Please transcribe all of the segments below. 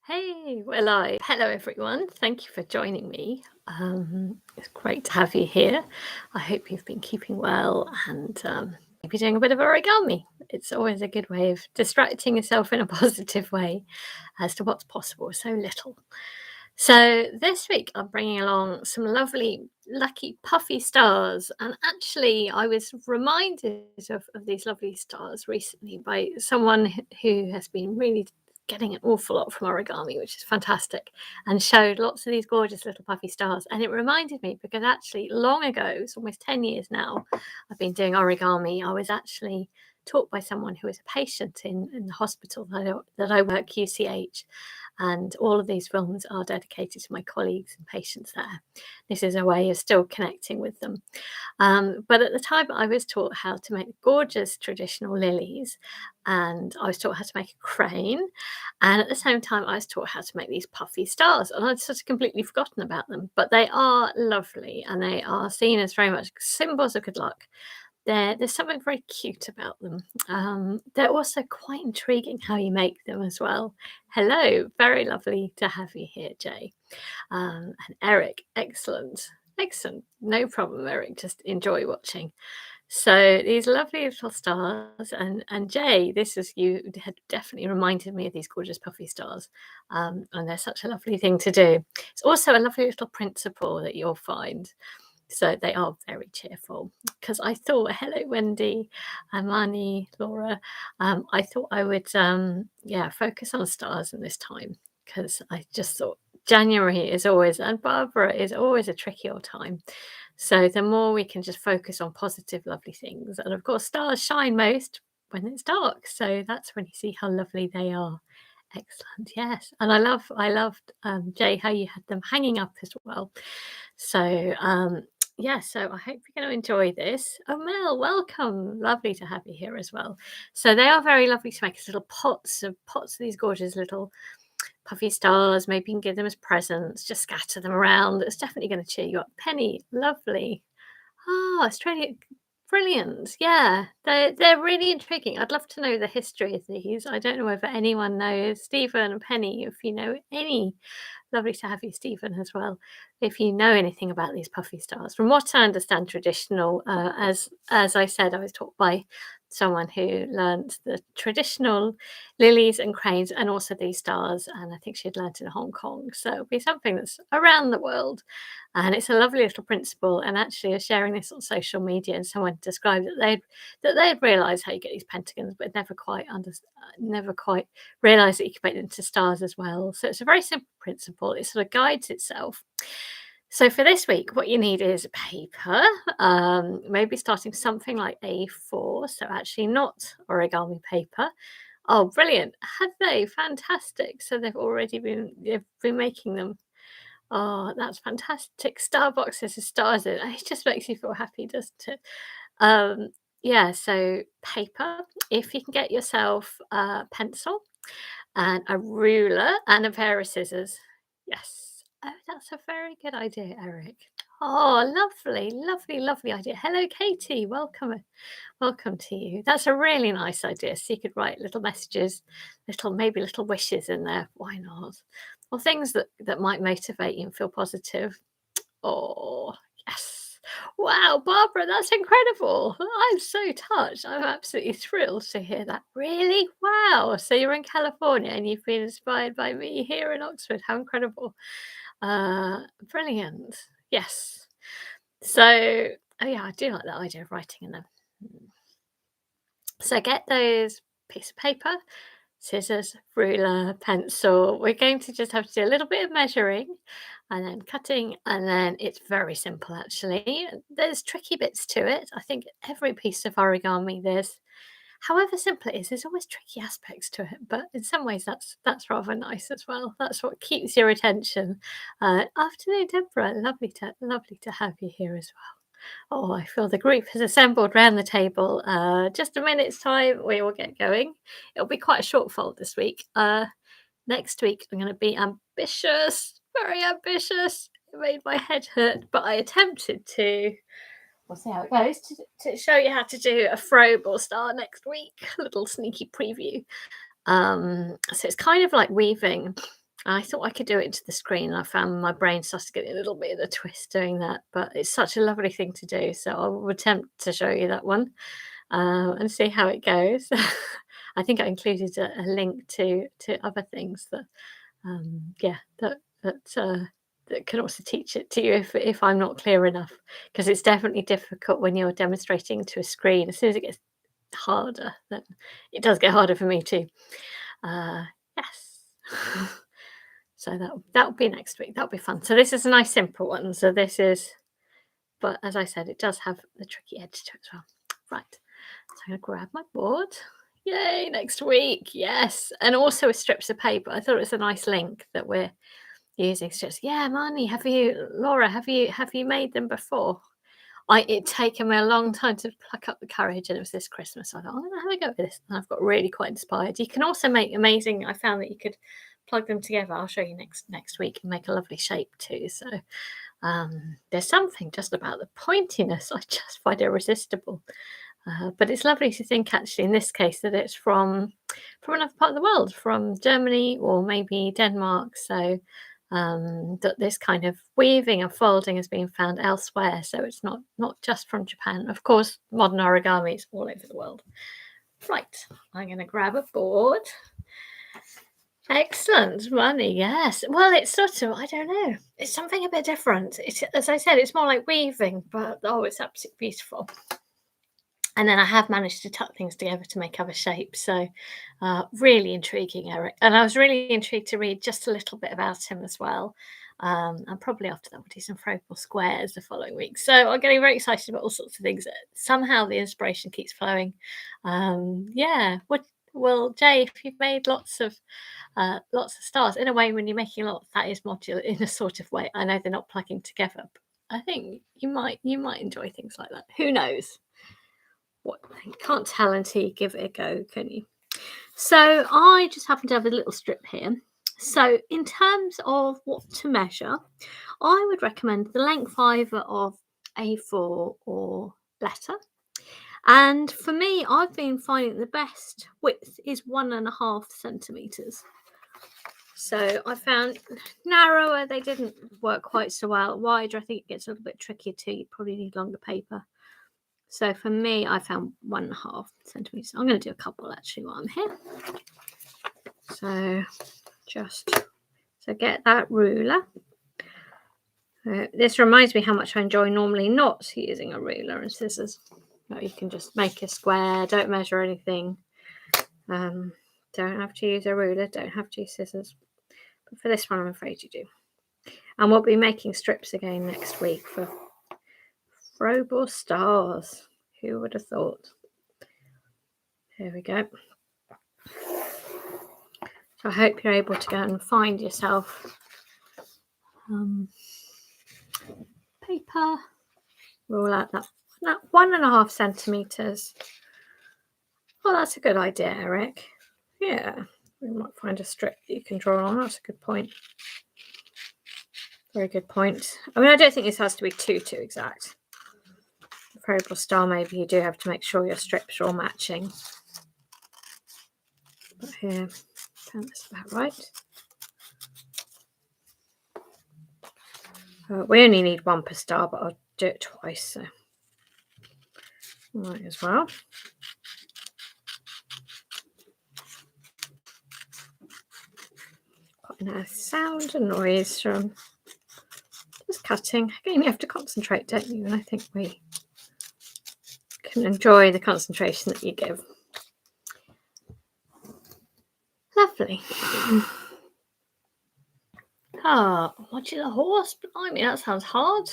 Hey, hello everyone. Thank you for joining me. It's great to have you here. I hope you've been keeping well and maybe doing a bit of origami. It's always a good way of distracting yourself in a positive way as to what's possible with so little. So this week I'm bringing along some lovely, lucky puffy stars. And actually, I was reminded of these lovely stars recently by someone who has been really getting an awful lot from origami, which is fantastic, and showed lots of these gorgeous little puffy stars. And it reminded me because actually, long ago, it's almost 10 years now, I've been doing origami. I was actually taught by someone who was a patient in the hospital that I work, UCH, and all of these films are dedicated to my colleagues and patients there. This is a way of still connecting with them. But at the time, I was taught how to make gorgeous traditional lilies, and I was taught how to make a crane. And at the same time, I was taught how to make these puffy stars, and I'd sort of completely forgotten about them. But they are lovely, and they are seen as very much symbols of good luck. There's something very cute about them. They're also quite intriguing how you make them as well. Hello, very lovely to have you here, Jay. And Eric, excellent. Excellent. No problem, Eric. Just enjoy watching. So these lovely little stars, and Jay, this is you had definitely reminded me of these gorgeous puffy stars, and they're such a lovely thing to do. It's also a lovely little principle that you'll find. So they are very cheerful because I thought, hello, Wendy, Amani, Laura. I thought I would, yeah, focus on stars in this time because I just thought January is always, and Barbara is always a tricky old time. So the more we can just focus on positive, lovely things. And of course, stars shine most when it's dark. So that's when you see how lovely they are. Excellent. Yes. And I loved, Jay, how you had them hanging up as well. So, yeah, so I hope you're going to enjoy this. Oh, Mel, welcome. Lovely to have you here as well. So they are very lovely to make as little pots of these gorgeous little puffy stars. Maybe you can give them as presents, just scatter them around. It's definitely going to cheer you up. Penny, lovely. Oh, Australia, brilliant. Yeah, they're really intriguing. I'd love to know the history of these. I don't know whether anyone knows. Stephen and Penny, if you know any. Lovely to have you, Stephen, as well. If you know anything about these puffy stars, from what I understand, traditional. As I said, I was taught by someone who learnt the traditional lilies and cranes, and also these stars. And I think she'd learnt in Hong Kong, so it'll be something that's around the world. And it's a lovely little principle. And actually, I was sharing this on social media, and someone described that they'd realised how you get these pentagons, but never quite realised that you could make them into stars as well. So it's a very simple principle. It sort of guides itself. So for this week, what you need is paper, maybe starting something like A4. So actually not origami paper. Oh, brilliant. Have they? Fantastic. So they've been making them. Oh, that's fantastic. Star boxes with stars in it. It just makes you feel happy, doesn't it? Um, yeah, so paper. If you can get yourself a pencil and a ruler and a pair of scissors. Yes. Oh, that's a very good idea, Eric. Oh, lovely, lovely, lovely idea. Hello, Katie. Welcome to you. That's a really nice idea. So you could write little messages, maybe little wishes in there. Why not? Or things that might motivate you and feel positive. Oh, yes. Wow, Barbara, that's incredible. I'm so touched. I'm absolutely thrilled to hear that. Really? Wow. So you're in California and you've been inspired by me here in Oxford. How incredible. Brilliant. Yes. So, oh yeah, I do like that idea of writing in them. So get those piece of paper, scissors, ruler, pencil. We're going to just have to do a little bit of measuring and then cutting, and then it's very simple actually. There's tricky bits to it. I think every piece of origami, however simple it is, there's always tricky aspects to it, but in some ways that's rather nice as well. That's what keeps your attention. Afternoon, Deborah. Lovely to have you here as well. Oh, I feel the group has assembled round the table. Just a minute's time, we will get going. It'll be quite a short fold this week. Next week, I'm going to be ambitious, very ambitious. It made my head hurt, but I attempted to. We'll see how it goes. To show you how to do a throwable star next week. A little sneaky preview. So it's kind of like weaving I thought I could do it to the screen, and I found my brain started to get a little bit of a twist doing that, but it's such a lovely thing to do, so I will attempt to show you that one, and see how it goes. I think I included a link to other things that, yeah, that can also teach it to you if I'm not clear enough, because it's definitely difficult when you're demonstrating to a screen. As soon as it gets harder, then it does get harder for me too. Yes. So that'll be next week. That'll be fun. So this is a nice simple one. So this is, but as I said, it does have the tricky edge to it as well. Right. So I'm gonna grab my board. Yay, next week. Yes. And also with strips of paper. I thought it was a nice link that we're using strips. Yeah, Marnie, Laura, have you made them before? It taken me a long time to pluck up the courage, and it was this Christmas. I thought, I'm gonna have a go at this. And I've got really quite inspired. You can also make amazing. I found that you could plug them together. I'll show you next week and make a lovely shape too. So there's something just about the pointiness I just find irresistible. But it's lovely to think, actually, in this case, that it's from another part of the world, from Germany or maybe Denmark. So that this kind of weaving and folding has been found elsewhere. So it's not just from Japan. Of course, modern origami is all over the world. Right, I'm going to grab a board. Excellent, money. Yes. Well, it's sort of, I don't know. It's something a bit different. It's, as I said, it's more like weaving, but oh, it's absolutely beautiful. And then I have managed to tuck things together to make other shapes. So really intriguing, Eric. And I was really intrigued to read just a little bit about him as well. And probably after that, we'll do some throwable squares the following week. So I'm getting very excited about all sorts of things. Somehow the inspiration keeps flowing. Yeah. Well, Jay, if you've made lots of stars, in a way, when you're making a lot, that is modular in a sort of way. I know they're not plugging together, but I think you might enjoy things like that. Who knows? What, you can't tell until you give it a go, can you? So I just happen to have a little strip here. So in terms of what to measure, I would recommend the length either of A4 or better. And for me, I've been finding the best width is 1.5 centimeters. So I found narrower, they didn't work quite so well. Wider, I think it gets a little bit trickier too. You probably need longer paper. So for me, I found 1.5 centimeters. I'm going to do a couple actually while I'm here. So get that ruler. This reminds me how much I enjoy normally not using a ruler and scissors. You can just make a square, don't measure anything. Don't have to use a ruler, don't have to use scissors. But for this one, I'm afraid you do. And we'll be making strips again next week for throwable stars. Who would have thought? Here we go. So I hope you're able to go and find yourself paper. Roll out that 1.5 centimeters. Well, that's a good idea, Eric. Yeah, we might find a strip that you can draw on. That's a good point. Very good point. I mean, I don't think this has to be too exact. Variable star, maybe you do have to make sure your strips are all matching. But here, that's about right. We only need one per star, but I'll do it twice, so might as well. Quite a nice sound and noise from just cutting. Again, you have to concentrate, don't you? And I think we can enjoy the concentration that you give. Lovely. Modular horse? Blimey, that sounds hard.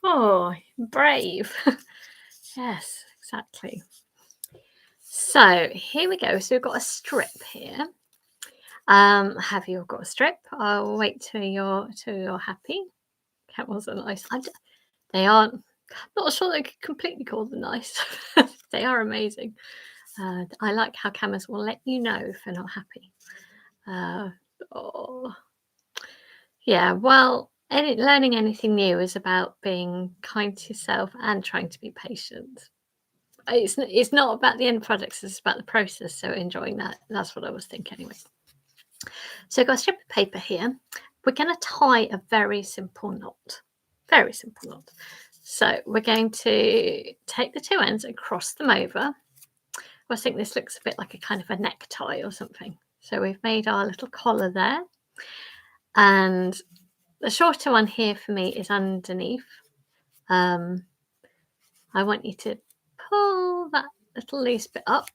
Oh, brave. Yes, exactly. So here we go. So we've got a strip here. Have you got a strip? I'll wait till you're happy. Camels are nice. They aren't. Not sure they could completely call them nice. They are amazing. I like how camels will let you know if they're not happy. Yeah, well, learning anything new is about being kind to yourself and trying to be patient. It's not about the end products, it's about the process. So enjoying that. That's what I was thinking anyway. So I've got a strip of paper here. We're going to tie a very simple knot. Very simple knot. So we're going to take the two ends and cross them over. I think this looks a bit like a kind of a necktie or something. So we've made our little collar there. And the shorter one here for me is underneath. I want you to pull that little loose bit up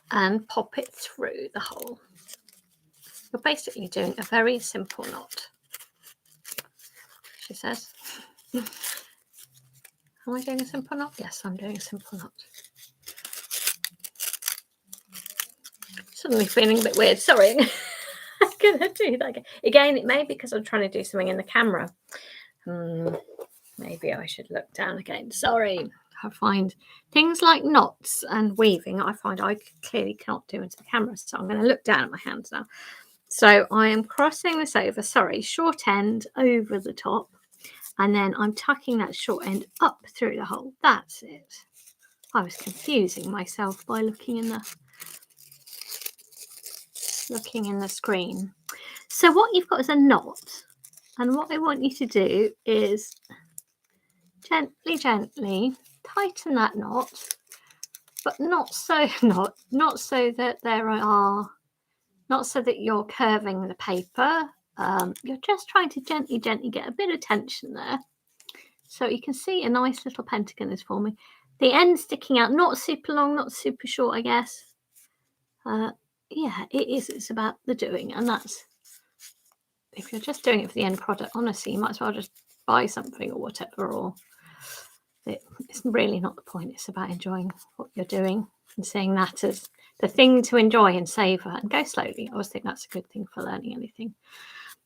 and pop it through the hole. You're basically doing a very simple knot, she says. Am I doing a simple knot? Yes, I'm doing a simple knot. Suddenly feeling a bit weird. Sorry. I'm going to do that again. Again, it may be because I'm trying to do something in the camera. Maybe I should look down again. Sorry. I find things like knots and weaving, I find I clearly cannot do into the camera. So I'm going to look down at my hands now. So I am crossing this over, short end over the top. And then I'm tucking that short end up through the hole. That's it. I was confusing myself by looking in the screen. So what you've got is a knot. And what I want you to do is gently tighten that knot, but not so that you're curving the paper. You're just trying to gently get a bit of tension there. So you can see a nice little pentagon is forming. The end sticking out, not super long, not super short, I guess. Yeah, it is. It's about the doing. And that's, if you're just doing it for the end product, honestly, you might as well just buy something or whatever, or it's really not the point. It's about enjoying what you're doing and seeing that as the thing to enjoy and savour and go slowly. I always think that's a good thing for learning anything.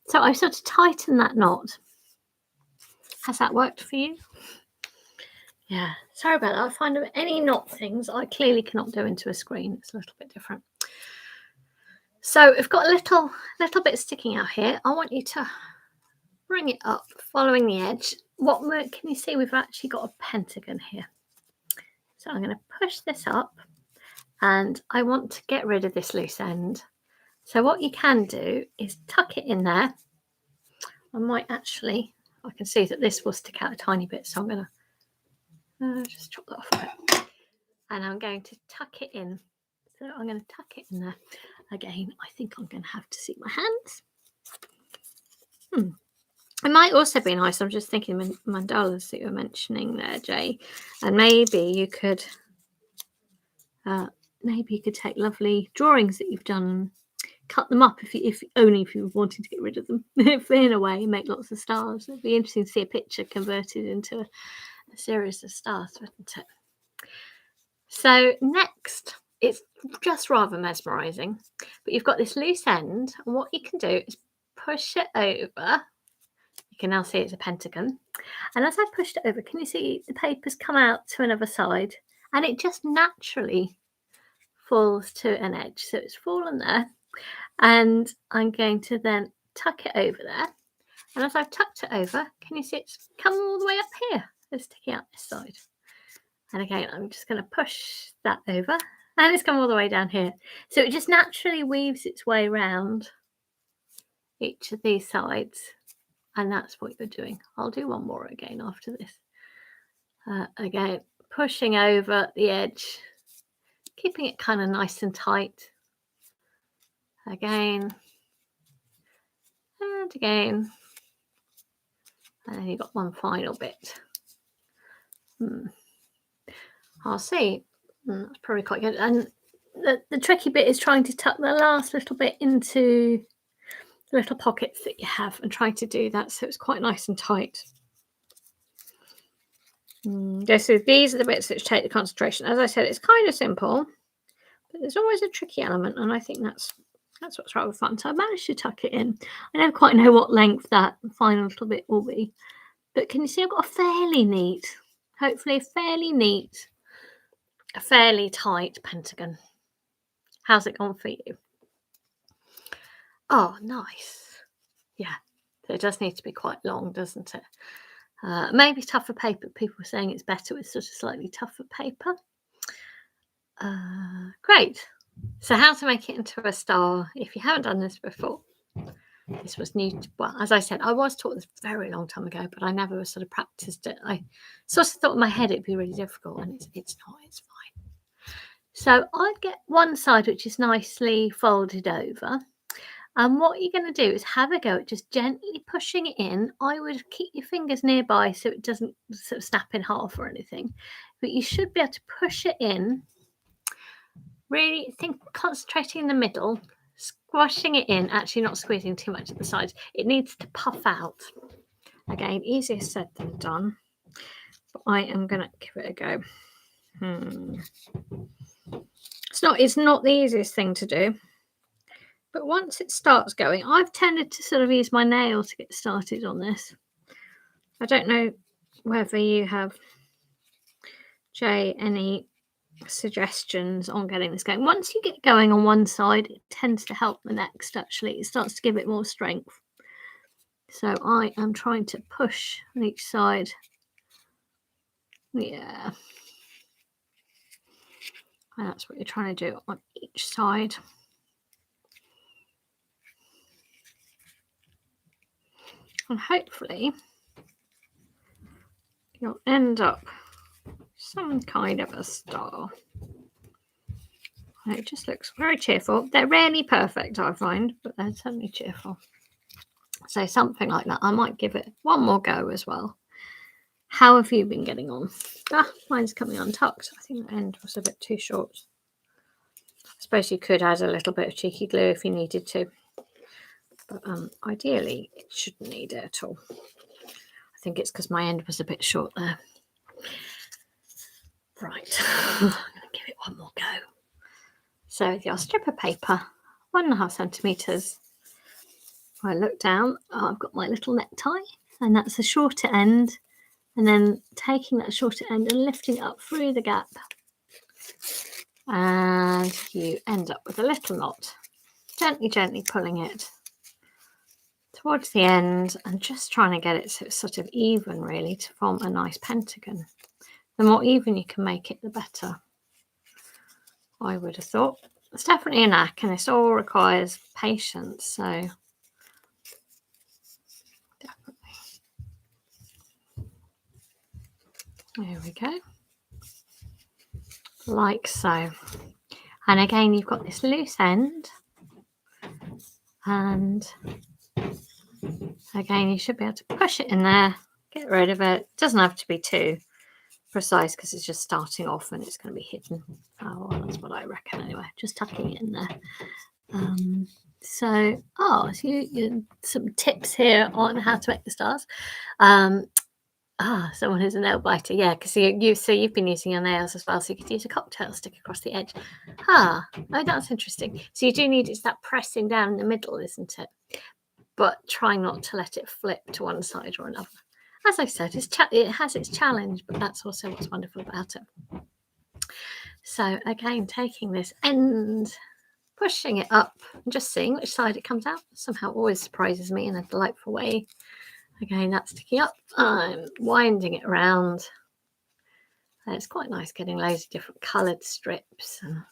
So I sort of tighten that knot. Has that worked for you? Yeah, sorry about that. I find any knot things I clearly cannot do into a screen. It's a little bit different. So I've got a little bit sticking out here. I want you to bring it up, following the edge. Can you see? We've actually got a pentagon here. So I'm going to push this up, and I want to get rid of this loose end. So what you can do is tuck it in there. I can see that this will stick out a tiny bit, so I'm going to just chop that off a bit. And I'm going to tuck it in. So I'm going to tuck it in there. Again, I think I'm going to have to see my hands. It might also be nice, I'm just thinking mandalas that you're mentioning there, Jay. And maybe you could take lovely drawings that you've done, cut them up if you wanted to get rid of them. In a way, make lots of stars. It'd be interesting to see a picture converted into a series of stars, wouldn't it? So next, it's just rather mesmerising, but you've got this loose end, and what you can do is push it over. You can now see it's a pentagon. And as I pushed it over, can you see the paper's come out to another side? And it just naturally falls to an edge. So it's fallen there. And I'm going to then tuck it over there. And as I've tucked it over, can you see it's come all the way up here? It's sticking out this side. And again, I'm just going to push that over. And it's come all the way down here. So it just naturally weaves its way around each of these sides. And that's what you're doing. I'll do one more again after this. Again, pushing over the edge, keeping it kind of nice and tight. Again, and again. And then you've got one final bit. I'll see. That's probably quite good. And the tricky bit is trying to tuck the last little bit into the little pockets that you have and trying to do that so it's quite nice and tight. So these are the bits that take the concentration. As I said, it's kind of simple, but there's always a tricky element, and I think that's what's rather fun. So I managed to tuck it in. I never quite know what length that final little bit will be, but can you see I've got a fairly neat, hopefully a fairly tight pentagon. How's it gone for you? Oh, nice. Yeah, so it does need to be quite long, doesn't it? Maybe tougher paper. People are saying it's better with sort of slightly tougher paper. Great. So how to make it into a star if you haven't done this before. This was new. Well, as I said, I was taught this a very long time ago, but I never sort of practiced it. I sort of thought in my head it'd be really difficult, and it's not. It's fine. So I'd get one side which is nicely folded over. And what you're going to do is have a go at just gently pushing it in. I would keep your fingers nearby so it doesn't sort of snap in half or anything. But you should be able to push it in. Really concentrating in the middle, squashing it in, actually not squeezing too much at the sides. It needs to puff out. Again, easier said than done. But I am going to give it a go. It's not the easiest thing to do. But once it starts going, I've tended to sort of use my nail to get started on this. I don't know whether you have, Jay, any suggestions on getting this going. Once you get going on one side, it tends to help the next, actually. It starts to give it more strength. So I am trying to push on each side. Yeah. And that's what you're trying to do on each side. And hopefully you'll end up some kind of a star. And it just looks very cheerful. They're rarely perfect, I find, but they're certainly cheerful. So something like that. I might give it one more go as well. How have you been getting on? Mine's coming untucked. I think the end was a bit too short. I suppose you could add a little bit of cheeky glue if you needed to. But ideally, it shouldn't need it at all. I think it's because my end was a bit short there. Right, I'm going to give it one more go. So with your strip of paper, 1.5 centimetres. I look down, I've got my little necktie, and that's the shorter end. And then taking that shorter end and lifting it up through the gap. And you end up with a little knot. Gently, gently pulling it towards the end and just trying to get it so it's sort of even, really, to form a nice pentagon. The more even you can make it, the better, I would have thought. It's definitely a knack, and this all requires patience, so definitely. There we go. Like so. And again, you've got this loose end, and again, you should be able to push it in there, get rid of it. It doesn't have to be too precise because it's just starting off and it's going to be hidden. Oh, well, that's what I reckon anyway. Just tucking it in there. So you some tips here on how to make the stars. Someone who's a nail biter, yeah, because you've been using your nails as well, so you could use a cocktail stick across the edge. Oh, that's interesting. So you do need, it's that pressing down in the middle, isn't it? But try not to let it flip to one side or another. As I said, it has its challenge, but that's also what's wonderful about it. So again, taking this end, pushing it up, and just seeing which side it comes out. Somehow always surprises me in a delightful way. Again, that's sticking up. I'm winding it around. And it's quite nice getting loads of different coloured strips and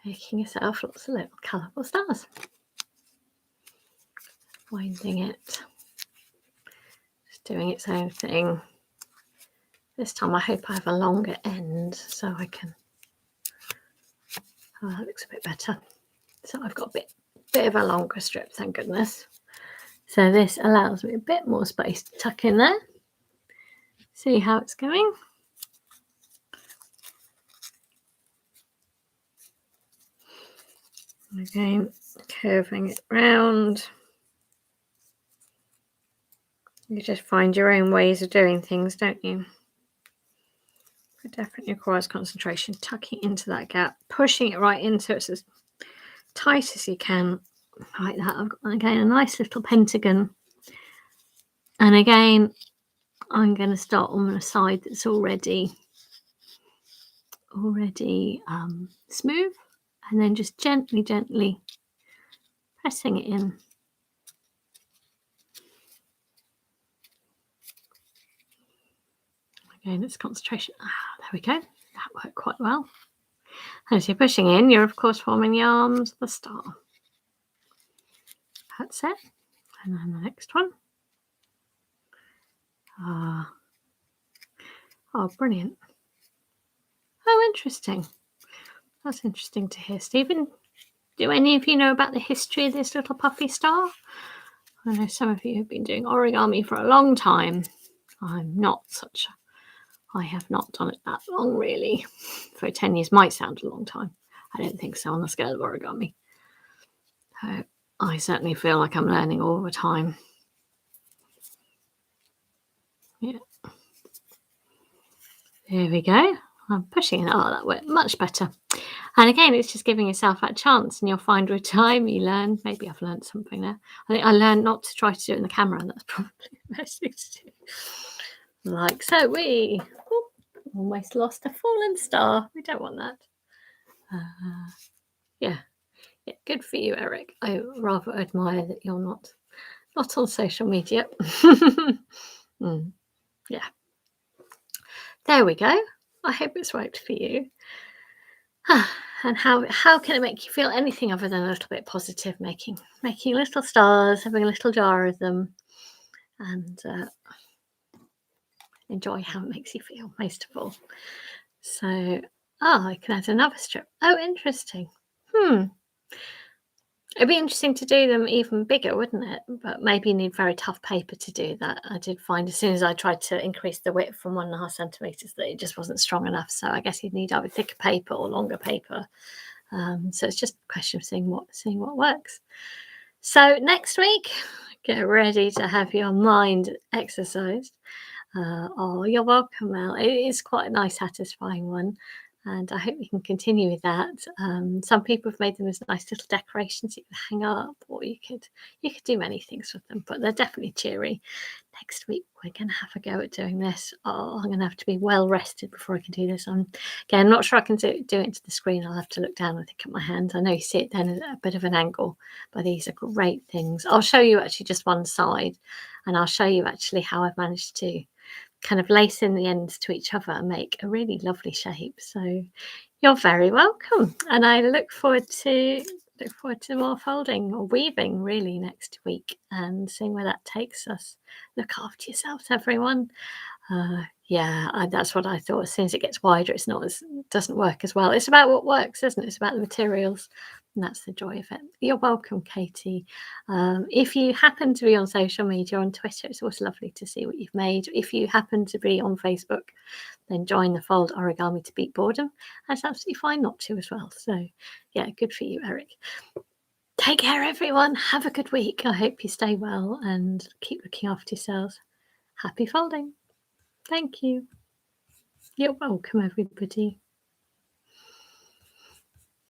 making yourself lots of little colourful stars. Winding it. Doing its own thing. This time I hope I have a longer end so I can, that looks a bit better. So I've got a bit of a longer strip, thank goodness. So this allows me a bit more space to tuck in there. See how it's going. Again, curving it round. You just find your own ways of doing things, don't you? It definitely requires concentration. Tucking into that gap, pushing it right in so it's as tight as you can, like that. I've got, again, a nice little pentagon. And again, I'm going to start on the side that's already smooth, and then just gently pressing it in. Again, it's concentration. There we go. That worked quite well. As you're pushing in, you're of course forming the arms of the star. That's it. And then the next one. Oh, brilliant. Oh, interesting. That's interesting to hear, Stephen. Do any of you know about the history of this little puffy star? I know some of you have been doing origami for a long time. I have not done it that long, really. For 10 years might sound a long time. I don't think so on the scale of origami. I certainly feel like I'm learning all the time. Yeah. There we go. I'm pushing it. Oh, that worked much better. And again, it's just giving yourself that chance, and you'll find with time you learn. Maybe I've learned something there. I think I learned not to try to do it in the camera, and that's probably the best thing to do. Like so, we almost lost a fallen star. We don't want that. Yeah, good for you, Eric. I rather admire that you're not on social media. Yeah. There we go. I hope it's worked for you. And how can it make you feel anything other than a little bit positive? Making little stars, having a little jar of them, and enjoy how it makes you feel most of all. So, I can add another strip. Oh, interesting. It'd be interesting to do them even bigger, wouldn't it? But maybe you need very tough paper to do that. I did find as soon as I tried to increase the width from 1.5 centimetres that it just wasn't strong enough. So I guess you'd need either thicker paper or longer paper. So it's just a question of seeing what works. So next week, get ready to have your mind exercised. Oh, you're welcome, Mel. It is quite a nice, satisfying one. And I hope you can continue with that. Some people have made them as nice little decorations you can hang up, or you could do many things with them, but they're definitely cheery. Next week, we're going to have a go at doing this. Oh, I'm going to have to be well rested before I can do this. Again, I'm not sure I can do it into the screen. I'll have to look down and think at my hands. I know you see it then at a bit of an angle, but these are great things. I'll show you actually just one side, and I'll show you actually how I've managed to kind of lace in the ends to each other and make a really lovely shape. So you're very welcome, and I look forward to more folding or weaving really next week and seeing where that takes us. Look after yourselves, everyone. That's what I thought. As soon as it gets wider, it doesn't work as well. It's about what works, isn't it? It's about the materials. And that's the joy of it. You're welcome, Katie. If you happen to be on social media, on Twitter, it's always lovely to see what you've made. If you happen to be on Facebook, then join the Fold Origami to Beat Boredom. That's absolutely fine not to as well. So, yeah, good for you, Eric. Take care, everyone. Have a good week. I hope you stay well and keep looking after yourselves. Happy folding. Thank you. You're welcome, everybody.